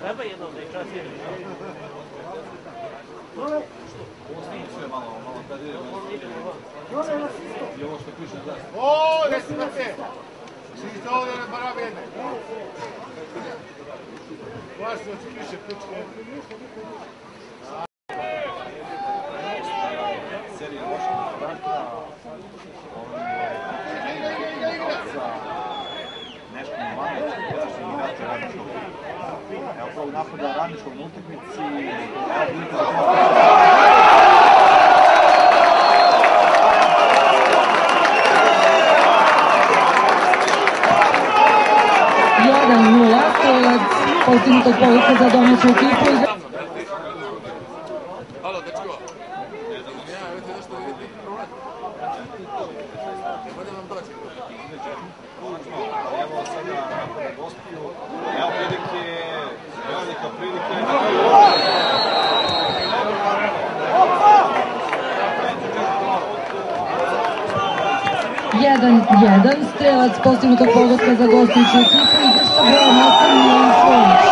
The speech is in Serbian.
Treba jedno da je čas je. Ovo snimim sve malo kad je. I ovo što piše da. O, ne smete! Svi se ovdje ne bara vrijeme. Važno ti piše pičke. Serija loša vrata. Nešto Milanović, što je igrač Radničkog. Evo prvog napada Radničkog na utakmici. Evo prilike za to. 1:0, strelac postignutog pogotka za domaću ekipu. Halo, dečko. Ja, vidite nešto da vidite problem. Hvala vam doći. Evo sada napada gostiju. Evo prilike, velika prilika. 1:1, strelac postignutog pogotka za gostujuću ekipu i za što brojem 8 Milan Slović.